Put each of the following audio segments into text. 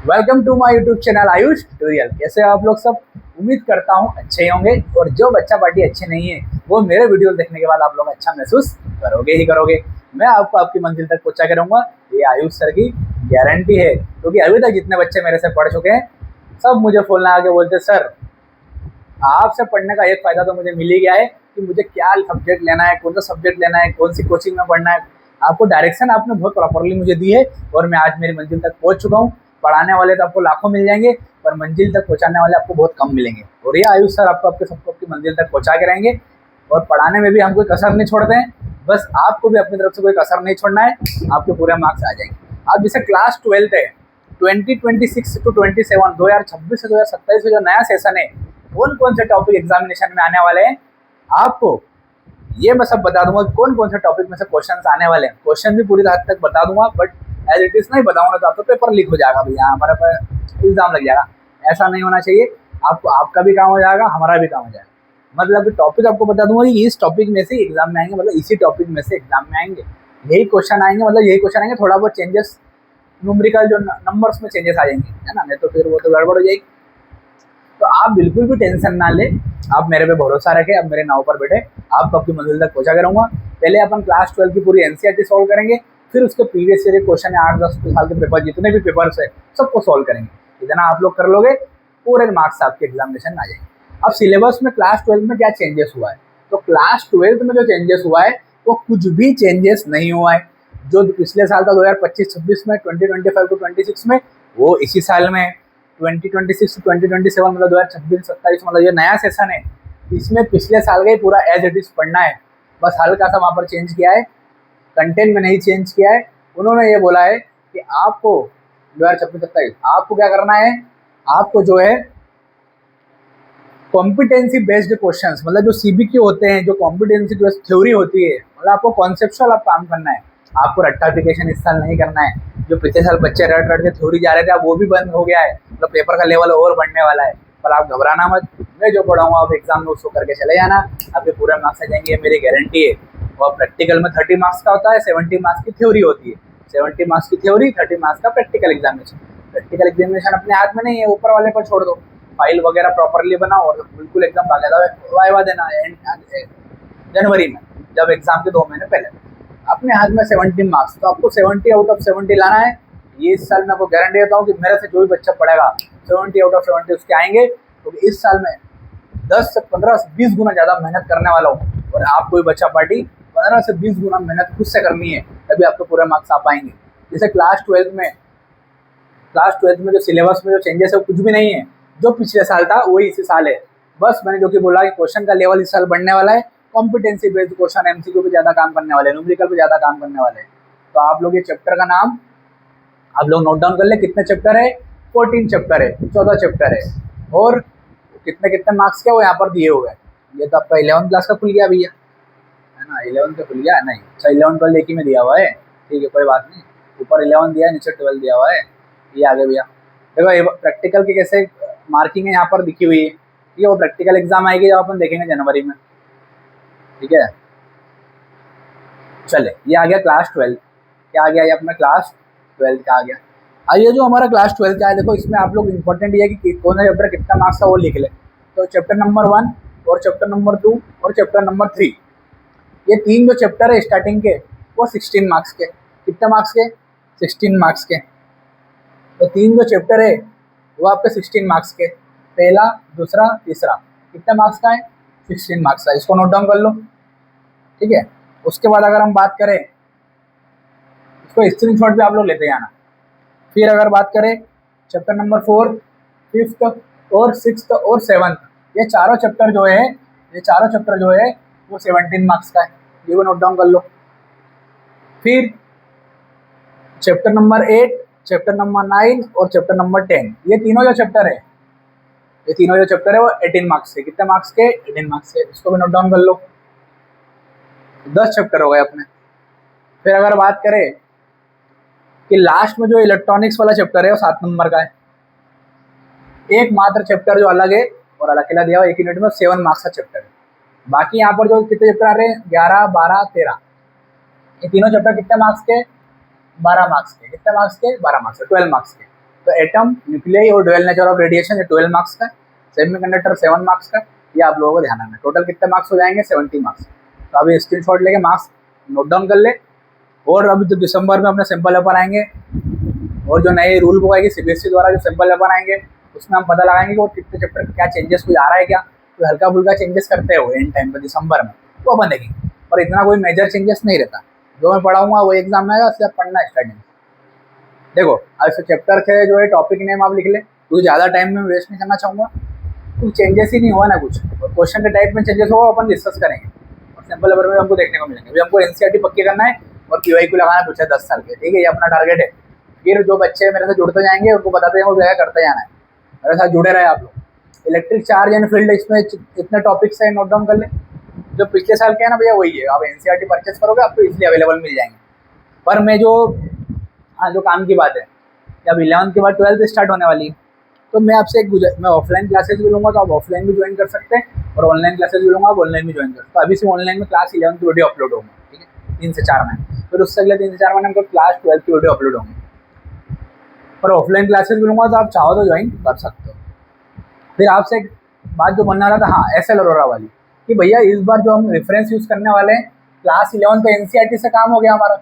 Welcome to my YouTube channel Ayush tutorial. कैसे हो आप लोग सब? उम्मीद करता हूँ अच्छे ही होंगे। और जो बच्चा पार्टी अच्छे नहीं है वो मेरे वीडियो देखने के बाद आप लोग अच्छा महसूस करोगे ही करोगे। मैं आपको आपकी मंजिल तक पहुंचा करूंगा, ये आयुष सर की गारंटी है। क्योंकि अभी तक जितने बच्चे मेरे से पढ़ चुके हैं सब मुझे फोन लगा के बोलते, सर आपसे पढ़ने का एक फायदा तो मुझे मिल ही गया है कि मुझे क्या सब्जेक्ट लेना है, कौन सा सब्जेक्ट लेना है, कौन सी कोचिंग में पढ़ना है। आपको डायरेक्शन आपने बहुत प्रॉपरली मुझे दी है और मैं आज मेरी मंजिल तक पहुंच चुका हूँ। पढ़ाने वाले तो आपको लाखों मिल जाएंगे पर मंजिल तक पहुंचाने वाले आपको बहुत कम मिलेंगे। और ये आयुष सर आपको आपके सबको आपकी मंजिल तक पहुंचा के रहेंगे। और पढ़ाने में भी हम कोई कसर नहीं छोड़ते हैं, बस आपको भी अपनी तरफ से कोई कसर नहीं छोड़ना है, आपके पूरे मार्क्स आ जाएंगे। अब जैसे क्लास 12 है 2026 टू 27, 2026 से 2027 जो नया सेशन है, कौन कौन से टॉपिक एग्जामिनेशन में आने वाले हैं आपको ये मैं सब बता दूंगा। कौन कौन से टॉपिक में से क्वेश्चंस आने वाले हैं, क्वेश्चन भी पूरी हद तक बता दूंगा, बट एज इट इज नहीं बताऊंगा तो आपका पेपर लीक हो जाएगा भैया, हमारे पर इल्जाम लग जाएगा। ऐसा नहीं होना चाहिए। आपको आपका भी काम हो जाएगा, हमारा भी काम हो जाएगा। मतलब टॉपिक आपको बता दूंगा कि इस टॉपिक में से एग्जाम में आएंगे, मतलब इसी टॉपिक में से एग्जाम में आएंगे यही क्वेश्चन आएंगे, मतलब यही क्वेश्चन आएंगे। थोड़ा बहुत चेंजेस न्यूमेरिकल जो नंबर्स में चेंजेस आ जाएंगे, है ना, नहीं तो फिर वो तो गड़बड़ हो जाएगी। तो आप बिल्कुल भी टेंशन ना ले, आप मेरे पे भरोसा रखें, अब मेरे नाव पर बैठे, आपको आपकी मंजिल तक पहुंचा करूंगा। पहले अपन क्लास 12 की पूरी एनसीईआरटी सॉल्व करेंगे, फिर उसके प्रीवियस ईयर क्वेश्चन है 8-10 साल के पेपर, जितने भी पेपर्स है सबको सॉल्व करेंगे। इतना आप लोग कर लोगे पूरे मार्क्स आपके एग्जामिनेशन में आ जाएंगे। अब सिलेबस में क्लास 12 में क्या चेंजेस हुआ है, तो क्लास 12 में जो चेंजेस हुआ है वो कुछ भी चेंजेस नहीं हुआ है। जो पिछले साल था 2025-26 में, 2025 टू 26 में, वो इसी साल में है। 2026 टू 2027 मतलब 2026-27 मतलब ये नया सेशन है, इसमें पिछले साल का ही पूरा एज इट इज पढ़ना है। बस हल्का सा वहाँ पर चेंज किया है, कंटेंट में नहीं चेंज किया है। उन्होंने ये बोला है कि आपको 2026-27 आपको क्या करना है, आपको जो है कॉम्पिटेंसी बेस्ड क्वेश्चंस, मतलब जो सीबीक्यू होते हैं, जो कॉम्पिटेंसी बेस्ड थ्योरी होती है, मतलब आपको कॉन्सेप्चुअल आप काम करना है। आपको रट्टाफिकेशन इस साल नहीं करना है। जो पिछले साल बच्चे रट रट के थ्योरी जा रहे थे, अब वो भी बंद हो गया है, मतलब पेपर का लेवल और बढ़ने वाला है। पर आप घबराना मत, मैं जो पढ़ाऊंगा आप एग्जाम में उसको करके चले जाना, आपके पूरे मार्क्स आ जाएंगे, मेरी गारंटी है। और प्रैक्टिकल में 30 मार्क्स का होता है, 70 मार्क्स की थ्योरी होती है। 70 मार्क्स की थ्योरी, 30 मार्क्स का प्रैक्टिकल एग्जामिनेशन। प्रैक्टिकल एग्जामिनेशन अपने हाथ में नहीं है, ऊपर वाले पर छोड़ दो। फाइल वगैरह प्रॉपरली बनाओ और बिल्कुल एकदम बाकायदा वाइवा देना है जनवरी में, जब एग्जाम के 2 महीने पहले। अपने हाथ में 70 मार्क्स, तो आपको 70 आउट ऑफ 70 लाना है। ये इस साल मैं आपको गारंटी देता हूँ कि मेरे से जो भी बच्चा पढ़ेगा 70 आउट ऑफ 70 उसके आएंगे। तो इस साल में 10 से 15 से 20 गुना ज़्यादा मेहनत करने वाला हूँ। और आप कोई बच्चा पार्टी 15 से 20 गुना मेहनत खुद से करनी है, तभी आपको पूरे मार्क्स आ पाएंगे। जैसे क्लास 12 में जो सिलेबस में जो चेंजेस है वो कुछ भी नहीं है, जो पिछले साल था वही इसी साल है। बस मैंने जो कि बोला कि क्वेश्चन का लेवल इस साल बढ़ने वाला है, कॉम्पिटेंसी बेस्ड क्वेश्चन, एमसीक्यू पे ज़्यादा काम करने वाले हैं, न्यूमेरिकल पे ज़्यादा काम करने वाले हैं। तो आप लोग ये चैप्टर का नाम आप लोग नोट डाउन कर ले, कितने चैप्टर है, 14 चैप्टर है, 14 चैप्टर है। और कितने कितने मार्क्स के वो यहाँ पर दिए हुए हैं। ये तो आपका 11th क्लास का खुल गया भैया, है ना, 11th का खुल गया नहीं, अच्छा 11 12 एक ही में दिया हुआ है, ठीक है कोई बात नहीं। ऊपर 11 दिया है, नीचे 12 दिया हुआ है। ये आगे भैया देखो, ये प्रैक्टिकल की कैसे मार्किंग है यहाँ पर दिखी हुई है। ठीक है, वो प्रैक्टिकल एग्जाम आएगी जब अपन देखेंगे जनवरी में, ठीक है। चले, ये आ गया क्लास 12। क्या आ गया, ये अपना क्लास 12 का आ गया। अब ये जो हमारा क्लास 12 का है, देखो इसमें आप लोग इंपॉर्टेंट ये है कि कौन सा चैप्टर कितना मार्क्स का वो लिख ले। तो चैप्टर नंबर 1 और चैप्टर नंबर 2 और चैप्टर नंबर 3, ये 3 जो चैप्टर है स्टार्टिंग के, वो 16 मार्क्स के। कितने मार्क्स के? 16 मार्क्स के। तो 3 जो चैप्टर है वो आपके 16 मार्क्स के, पहला, दूसरा, तीसरा। कितने मार्क्स का है? 16 मार्क्स का। इसको नोट डाउन कर लो, ठीक है। उसके बाद अगर हम बात करें, इसको स्क्रीनशॉट पे आप लोग लेते जाना। फिर अगर बात करें चैप्टर नंबर 4, 5th और 6th और 7th, ये चारों चैप्टर जो है, ये चारों चैप्टर जो है वो 17 मार्क्स का है। ये भी नोट डाउन कर लो। फिर चैप्टर नंबर 8, चैप्टर नंबर 9 और चैप्टर नंबर 10, ये तीनों जो चैप्टर है, ये तीनों जो चैप्टर है वो 18 मार्क्स के। कितने मार्क्स के? 18 मार्क्स के। इसको भी नोट डाउन कर लो। 10 चैप्टर हो गए अपने। फिर अगर बात करें कि लास्ट में जो इलेक्ट्रॉनिक्स वाला चैप्टर है वो 7 नंबर का है। एक मात्र चैप्टर जो अलग है और अलग अकेला दिया हुआ एक यूनिट में, 7 मार्क्स का चैप्टर है। बाकी यहाँ पर जो कितने चैप्टर आ रहे हैं, 11, 12, 13, ये तीनों चैप्टर कितने मार्क्स के? 12 मार्क्स के। कितने मार्क्स के? 12 मार्क्स के, 12 मार्क्स के। तो एटम, न्यूक्लियाई और डुअल नेचर ऑफ रेडिएशन ये 12 मार्क्स का, सेमीकंडक्टर 7 मार्क्स का, ये आप लोगों को ध्यान रखना। टोटल कितने मार्क्स हो जाएंगे? 70 मार्क्स। तो अभी स्क्रीनशॉट लेके मार्क्स नोट डाउन कर ले। और अभी तो दिसंबर में अपने सिंपल पेपर आएंगे, और जो नए रूल बुक आएगी सीबीएसई द्वारा, जो सिंपल पेपर आएंगे उसमें हम पता लगाएंगे कि वो कितने चैप्टर क्या चेंजेस कोई आ रहा है क्या, तो हल्का फुल्का चेंजेस करते हो एंड टाइम पे दिसंबर में, तो अपन देखेंगे। और इतना कोई मेजर चेंजेस नहीं रहता, जो मैं पढ़ाऊंगा वो एग्जाम में आएगा, उससे पढ़ना स्टार्टिंग। देखो अब इस चैप्टर के जो है टॉपिक नेम आप लिख ले, क्योंकि ज़्यादा टाइम में वेस्ट नहीं करना चाहूँगा, कुछ चेंजेस ही नहीं हुआ ना कुछ, और क्वेश्चन के टाइप में चेंजेस होगा अपन डिस्कस करेंगे, और सिंपल पेपर में हमको देखने को मिलेंगे। अभी हमको एनसीईआरटी पक्की करना है और क्यूआईक्यू लगाना है पीछे 10 साल के, ठीक है, ये अपना टारगेट है। फिर जो बच्चे मेरे से जुड़ते जाएंगे उनको बताते जाएंगे, वो क्या करते जाना है, मेरे साथ जुड़े रहे आप लोग। इलेक्ट्रिक चार्ज एंड फील्ड, इसमें इतने टॉपिक्स है, नोट डाउन कर ले। जो पिछले साल के है ना भैया वही है, आप एनसीईआरटी परचेस करोगे आपको इसलिए अवेलेबल मिल जाएंगे। पर मैं जो जो काम की बात है, जब 11th के बाद 12th स्टार्ट होने वाली है, तो मैं आपसे मैं ऑफलाइन क्लासेस भी लूँगा, तो आप ऑफलाइन भी ज्वाइन कर सकते हैं, और ऑनलाइन क्लासेस भी लूँगा, आप ऑनलाइन भी ज्वाइन कर सकते। तो अभी से ऑनलाइन में क्लास 11th की वीडियो अपलोड होंगे, ठीक है, 3 से 4 महीने। फिर उससे अगले 3 से 4 महीने हमको क्लास 12th की वीडियो अपलोड होंगे। पर ऑफलाइन क्लासेस भी लूँगा, तो आप चाहो तो ज्वाइन कर सकते हो। फिर आपसे एक बात जो बनने वाला था, हाँ एसएल अरोरा वाली, कि भैया इस बार जो हम रेफरेंस यूज़ करने वाले हैं, क्लास 11 पे एनसीईआरटी से काम हो गया हमारा,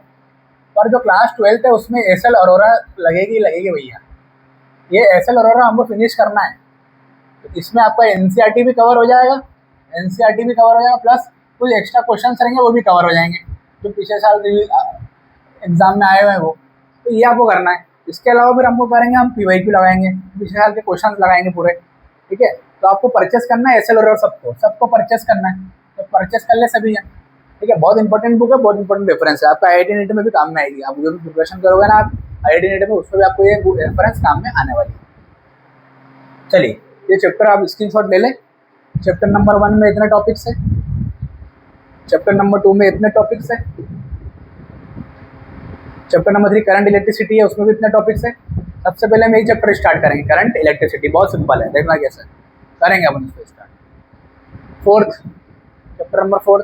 पर जो क्लास 12 है उसमें एसएल अरोरा लगेगी भैया। ये एसएल अरोरा हमको फिनिश करना है, तो इसमें आपका एनसीईआरटी भी कवर हो जाएगा, प्लस कुछ एक्स्ट्रा क्वेश्चन रहेंगे वो भी कवर हो जाएंगे, जो पिछले साल एग्जाम में आए हुए हैं वो, तो ये आपको करना है। इसके अलावा फिर हमको करेंगे, हम पीवाईक्यू लगाएंगे, पिछले साल के क्वेश्चन लगाएंगे पूरे, ठीक है। तो आपको परचेस करना है एसएल अरोरा, सबको परचेस करना है, तो परचेस कर ले सभी जन, ठीक है। बहुत इंपॉर्टेंट बुक है, बहुत इंपॉर्टेंट रेफरेंस है, आपका आईआईटी नीट में भी काम में आएगी। आप जो भी प्रिपरेशन करोगे ना आप आईआईटी नीट में, उसमें भी आपको ये रेफरेंस काम में आने वाली है। चलिए ये चैप्टर आप स्क्रीनशॉट ले लें। चैप्टर नंबर 1 में इतने टॉपिक्स है, चैप्टर नंबर 2 में इतने टॉपिक्स है, चैप्टर नंबर 3 करंट इलेक्ट्रिसिटी है, उसमें भी इतने टॉपिक्स है। सबसे पहले हम यही चैप्टर स्टार्ट करेंगे, करंट इलेक्ट्रिसिटी, बहुत सिंपल है, देखना कैसे करेंगे अपन इसको start. Fourth chapter number 4,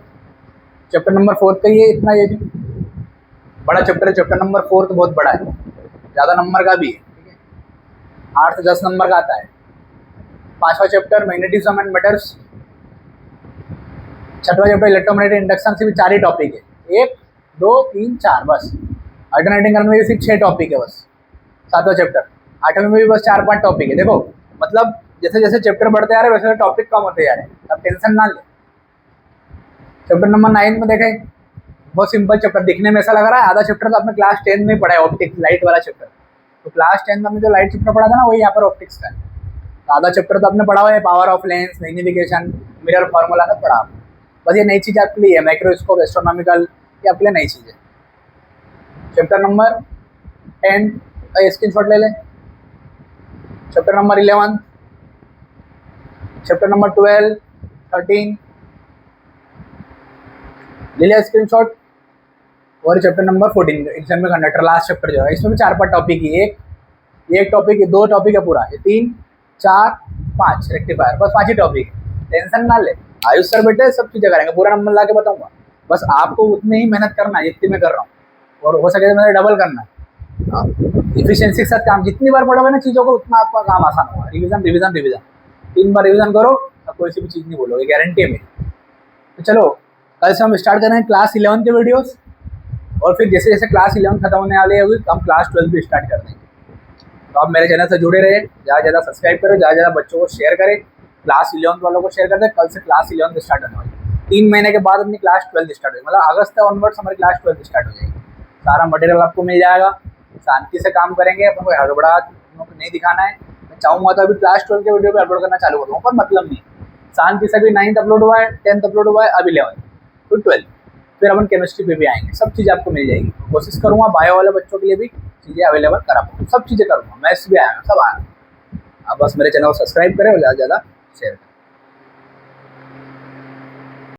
chapter number 4 का ये इतना, ये भी बड़ा चैप्टर है। चैप्टर नंबर 4 बहुत बड़ा है, ज़्यादा नंबर का भी है, ठीक है, 8 से 10 नंबर का आता है। 5वां चैप्टर मैग्नेटिज्म एंड मेटल्स, 6वां चैप्टर इलेक्ट्रोमैग्नेटिक इंडक्शन से भी 4 ही टॉपिक है, 1 2 3 4 बस। अल्टरनेटिंग करंट में भी सिर्फ 6 टॉपिक है बस। 7वां चैप्टर, 8वें में भी बस 4-5 टॉपिक है। देखो मतलब जैसे जैसे चैप्टर बढ़ते जा रहे हैं वैसे टॉपिक कम होते जा रहे हैं, अब टेंशन ना ले। चैप्टर नंबर 9 में देखें, बहुत सिंपल चैप्टर, दिखने में ऐसा लग रहा है आधा चैप्टर तो आपने क्लास 10 में पढ़ा है, ऑप्टिक्स लाइट वाला चैप्टर। तो क्लास 10 में हमने जो लाइट चैप्टर पढ़ा था ना, वही यहाँ पर ऑप्टिक्स का है। तो आधा चैप्टर तो आपने पढ़ा हुआ है, power of lens, magnification, mirror formula का पढ़ा। बस ये नई चीज़ आपके लिए है, माइक्रोस्कोप, एस्ट्रोनॉमिकल, ये आपके लिए नई चीज़ है। चैप्टर नंबर 10 का स्क्रीनशॉट ले लें। चैप्टर नंबर 11, चैप्टर नंबर 12, 13 ले लिया स्क्रीनशॉट। और चैप्टर नंबर 14 एग्जाम में कंडक्टर, लास्ट चैप्टर जो है, इसमें भी 4-5 टॉपिक ही, एक टॉपिक, 2 टॉपिक है पूरा, ये 3 4 5 रेक्टिफायर, बस 5 ही टॉपिक है, टेंशन ना ले। आयुष सर बेटे सब चीज़ें करेंगे, पूरा नंबर ला के बताऊँगा, बस आपको उतनी ही मेहनत करना है जितनी मैं कर रहा हूँ, और हो सके तो मैंने डबल करना है। इफिशियंसी के साथ काम, जितनी बार पढ़ोगे ना चीज़ों को उतना आपका काम आसान होगा। रिविजन रिविजन रिविजन, 3 बार रिविजन करो तो कोई सी भी चीज़ नहीं बोलोगे, गारंटी है मेरी। तो चलो कल से हम स्टार्ट कर रहे हैं क्लास 11 के वीडियोस, और फिर जैसे जैसे क्लास 11 खत्म होने वाली होगी हम क्लास 12 भी स्टार्ट कर देंगे। तो आप मेरे चैनल से जुड़े रहे, ज़्यादा ज़्यादा सब्सक्राइब करो, ज़्यादा ज़्यादा बच्चों को शेयर करें, क्लास 11 वालों को शेयर कर दें। कल से क्लास 11 स्टार्ट होने वाली है, 3 महीने के बाद अपनी क्लास 12 स्टार्ट होगी, मतलब अगस्त ऑनवर्ड्स हमारी क्लास 12 स्टार्ट हो जाएगी। सारा मटेरियल आपको मिल जाएगा, शांति से काम करेंगे, अपन को हड़बड़ाहट नहीं दिखाना है। मैं चाहूँगा तो अभी क्लास 12 के वीडियो पे अपलोड करना चालू कर दूँगा, पर मतलब नहीं, शांति से। अभी 9th अपलोड हुआ है, 10th अपलोड हुआ है, अब 11th, फिर 12th, फिर अपन केमिस्ट्री पे भी आएंगे, सब चीज़ें आपको मिल जाएगी। कोशिश करूँगा बायो वाले बच्चों के लिए भी चीज़ें अवेलेबल करा पाऊँ, सब चीज़ें करूँगा, मैथ्स भी आएगा, सब आएगा। आप बस मेरे चैनल को सब्सक्राइब करें और ज़्यादा से ज़्यादा शेयर करें।